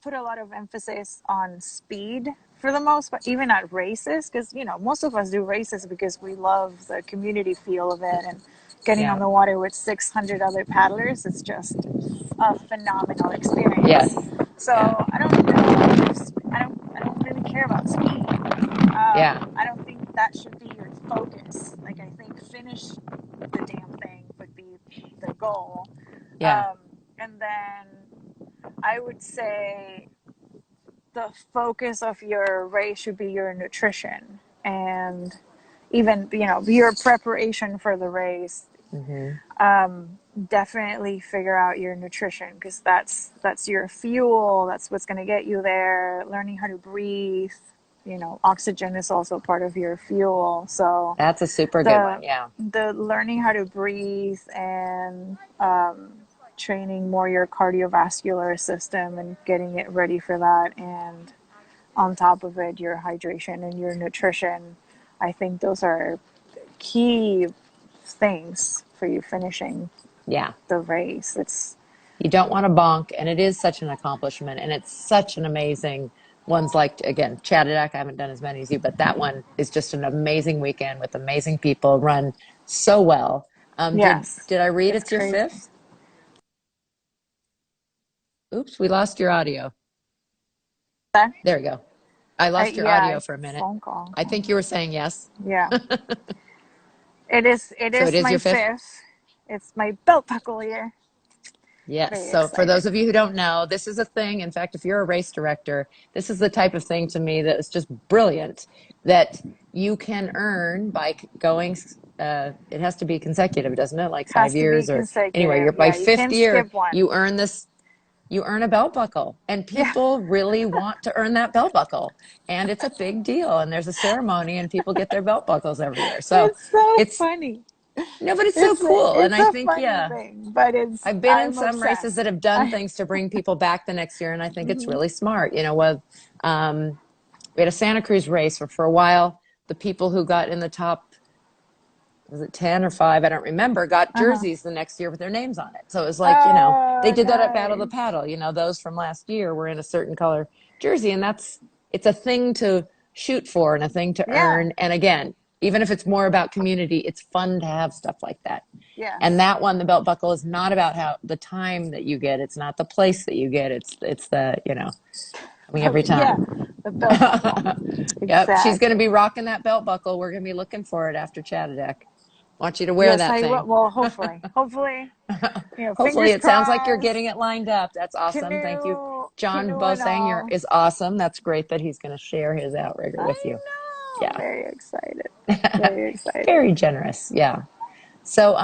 put a lot of emphasis on speed for the most part, even at races, because, most of us do races because we love the community feel of it and getting on Yeah. the water with 600 other paddlers. It's just a phenomenal experience. Yes. So Yeah. I don't know if, I don't really care about speed. Yeah. I don't think that should be your focus. Like, I think finish the damn thing would be the goal. Yeah. And then I would say the focus of your race should be your nutrition and even, your preparation for the race. Hmm. Definitely figure out your nutrition because that's your fuel. That's what's going to get you there. Learning how to breathe. Oxygen is also part of your fuel. So That's a super good one. the Yeah. the learning how to breathe and training more your cardiovascular system and getting it ready for that, and on top of it your hydration and your nutrition. I think those are key things for you finishing Yeah. the race. It's You don't want to bonk, and it is such an accomplishment, and it's such an amazing ones like again, Chattajack. I haven't done as many as you, but that one is just an amazing weekend with amazing people, run so well. Did yes, did I read it's it's your crazy. fifth? Oops, we lost your audio. There we go. I lost your Yeah, audio for a minute. phone call. I think you were saying yes. Yeah, it So it is is my your fifth? fifth. It's my belt buckle year. Yes. Very So for excited. those of you who don't know, this is a thing. In fact, if you're a race director, this is the type of thing to me that is just brilliant that you can earn by going. It has to be consecutive, doesn't it? Like five Has to be years or anyway, you're consecutive. by Yeah, you fifth can't year, skip one. you earn this, you earn a belt buckle and Yeah, people really want to earn that belt buckle and it's a big deal and there's a ceremony and people get their belt buckles every year. So it's so it's, funny. no, but it's so cool. And It's I a think, funny yeah. thing, but I've been in I'm some races obsessed. that have done I, things to bring people back the next year, and I think it's mhm. really smart. Um, we had a Santa Cruz race where for a while the people who got in the top, was it 10 or 5? I don't remember, got Uh-huh. jerseys the next year with their names on it. So it was like, they Oh, did that at Battle of the nice. Paddle. Those from last year were in a certain color jersey, and it's a thing to shoot for and a thing to Yeah. earn. And again, even if it's more about community, it's fun to have stuff like that. And Yes. that one, the belt buckle, is not about how the time that you get. It's not the place that you get. It's the, coming every Yeah. time. The belt buckle. Yep, she's going to be Exactly. rocking that belt buckle. We're going to be looking for it after Chattadeck. Want you to wear Yes, that I will. thing. Well, hopefully, Hopefully, fingers it sounds like you're getting crossed. it lined up. That's awesome. Thank you. John Canoe and Bosanger all. is awesome. That's great that he's going to share his outrigger with I you. know. Yeah. Very excited. Very excited. Very generous. Yeah. So,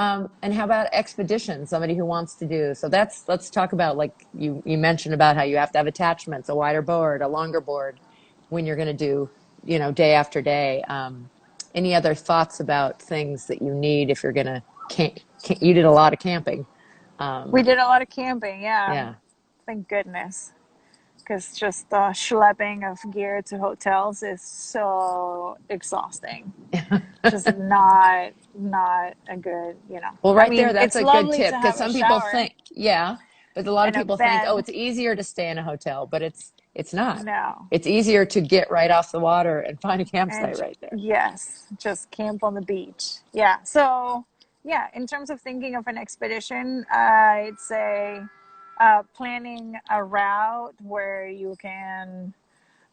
and how about expedition? Somebody who wants to do. So let's talk about like you mentioned about how you have to have attachments, a wider board, a longer board when you're going to do, day after day. Any other thoughts about things that you need if you're going to you did a lot of camping. We Um, did a lot of camping. Yeah. yeah. Thank goodness. Because just the schlepping of gear to hotels is so exhausting. Just not a good, Well, I right there, mean, that's it's a good lovely tip to because have a some people shower think, yeah, but a lot of and a people think, oh, bed. it's easier to stay in a hotel, but it's not. No. It's easier to get right off the water and find a campsite And right there. yes, just camp on the beach. Yeah. So, yeah, in terms of thinking of an expedition, I'd say planning a route where you can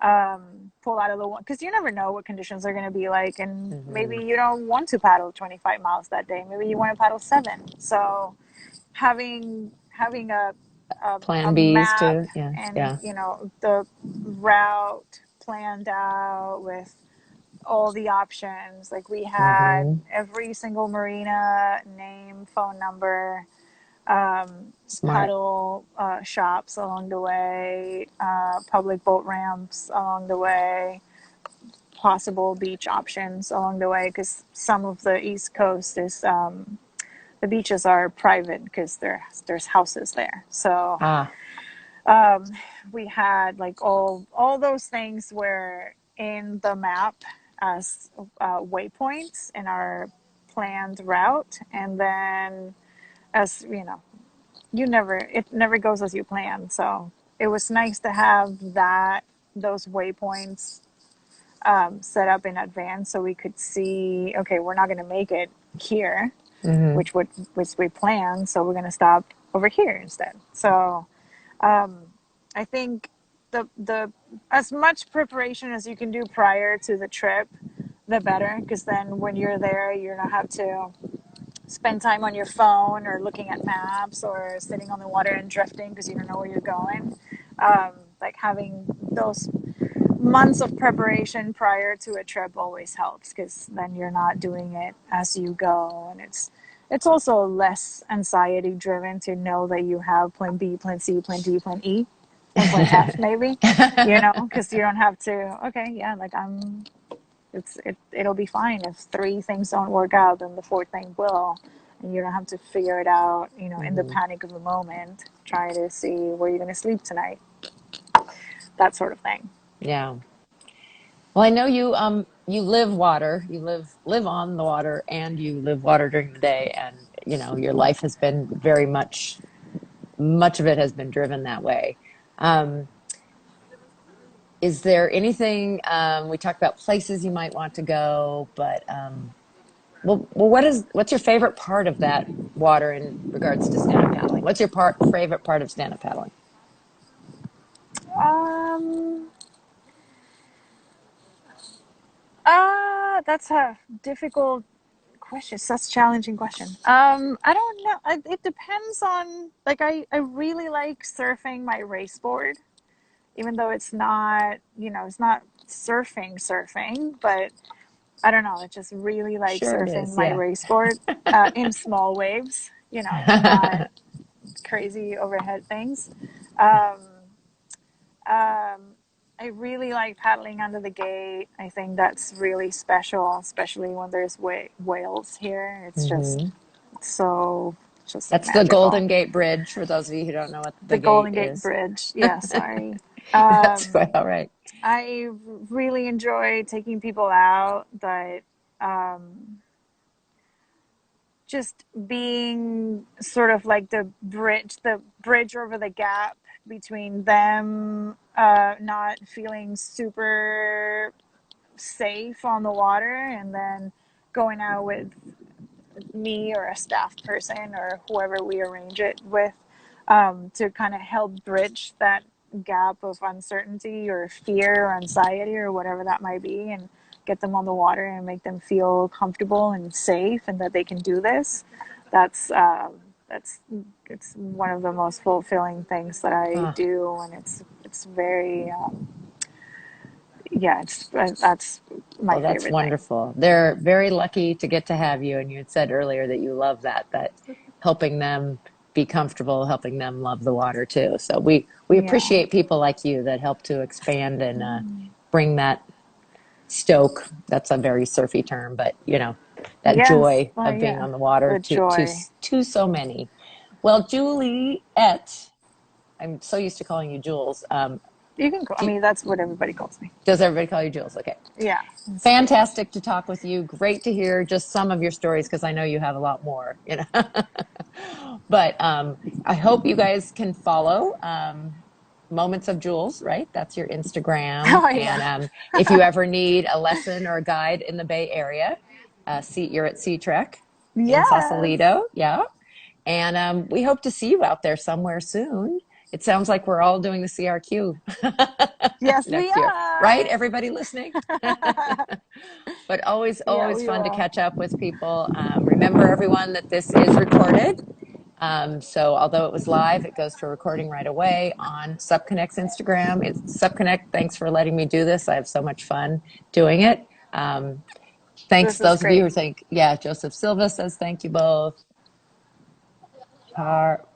pull out of the one, because you never know what conditions are going to be like, and maybe Hmm. you don't want to paddle 25 miles that day. Maybe you want to paddle 7. So having a Plan Bs map too. Yeah. and Yeah. the route planned out with all the options. Like we had Hmm. every single marina name, phone number, Smart. paddle shops along the way, public boat ramps along the way, possible beach options along the way, because some of the East Coast is the beaches are private because there's houses there. So Ah. um, we had like all those things were in the map as waypoints in our planned route, and then as it never goes as you plan. So it was nice to have those waypoints set up in advance so we could see, okay, we're not going to make it here, Hmm. which we planned, so we're going to stop over here instead. So um, I think the as much preparation as you can do prior to the trip, the better, because then when you're there, you don't have to spend time on your phone or looking at maps or sitting on the water and drifting because you don't know where you're going. Like having those months of preparation prior to a trip always helps, because then you're not doing it as you go, and it's also less anxiety driven to know that you have plan B, plan C, plan D, plan E, and plan F maybe, because you don't have to, okay, yeah, like it'll be fine if 3 things don't work out, then the fourth thing will, and you don't have to figure it out, in the Hmm. panic of the moment, try to see where you're going to sleep tonight, that sort of thing. Yeah. Well, I know you live water. You live on the water and you live water during the day, and your life has been very much of it has been driven that way. Um, is there anything we talked about places you might want to go, but well, what's your favorite part of that water in regards to stand-up paddling? What's your favorite part of stand-up paddling? Um, that's a difficult question. Such a challenging question. I don't know. It depends on, like, I really like surfing my race board, even though it's not surfing, but I don't know. I just really like Sure it surfing is, my yeah. race board in small waves, not crazy overhead things. Um, Um, I really like paddling under the gate. I think that's really special, especially when there's whales here. Hmm. It's so just That's the magical. Golden Gate Bridge, for those of you who don't know what the The gate Golden Gate is. Bridge. Yeah, sorry. That's Um, quite all right. I really enjoy taking people out, but um, just being sort of like the bridge over the gap between them not feeling super safe on the water, and then going out with me or a staff person or whoever we arrange it with, to kind of help bridge that gap of uncertainty or fear or anxiety or whatever that might be, and get them on the water and make them feel comfortable and safe and that they can do this. That's that's it's one of the most fulfilling things that I Ah, do, and it's very yeah, it's that's my well, that's favorite thing. wonderful. They're very lucky to get to have you. And you had said earlier that you love that helping them be comfortable, helping them love the water too. So we Yeah. appreciate people like you that help to expand and bring that stoke. That's a very surfy term, but that Yes. joy Well, of being yeah. on the water The to joy. so many. Well, Juliet, I'm so used to calling you Jules. You can call. I Do, mean, that's what everybody calls me. does everybody call you Jules? Okay. Yeah, it's pretty fun. Fantastic to talk with you. Great to hear just some of your stories because I know you have a lot more. But I hope you guys can follow Moments of Jules, right? That's your Instagram. Oh yeah. And if you ever need a lesson or a guide in the Bay Area, you're at Sea Trek in Yes. Sausalito. Yeah. And we hope to see you out there somewhere soon. It sounds like we're all doing the CRQ Yes, we next year, right? are. Everybody listening? But always, Yeah, always we fun to will. catch up with people. Remember, everyone, that this is recorded. So although it was live, it goes to recording right away on SupConnect's Instagram. It's SupConnect. Thanks for letting me do this. I have so much fun doing it. Thanks, This is those of you great. who think, yeah, Joseph Silva says thank you both.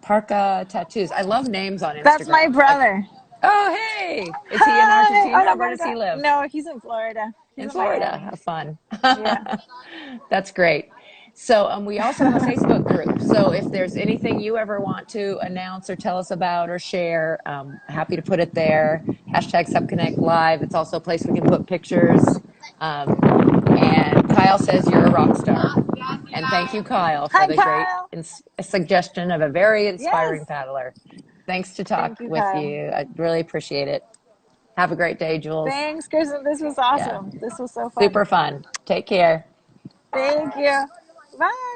Parka Tattoos. I love names on That's my Instagram. brother. Oh, hey, is he in Hi. Oh Argentina? Where my does he God. live? No, he's in Florida. He's In in Florida. Miami. Have fun. Yeah. That's great. So we also have a Facebook group. So if there's anything you ever want to announce or tell us about or share, happy to put it there. Hashtag SupConnect Live. It's also a place we can put pictures. Um, and Kyle says you're a rock star. And thank you, Kyle, for Hi, the great Kyle. suggestion of a very Yes. inspiring paddler. Thanks to talk Thank you, with Kyle. you. I really appreciate it. Have a great day, Jules. Thanks, Kristen. This was Yeah, awesome. This was so fun. super fun. Take care. Thank you. Bye.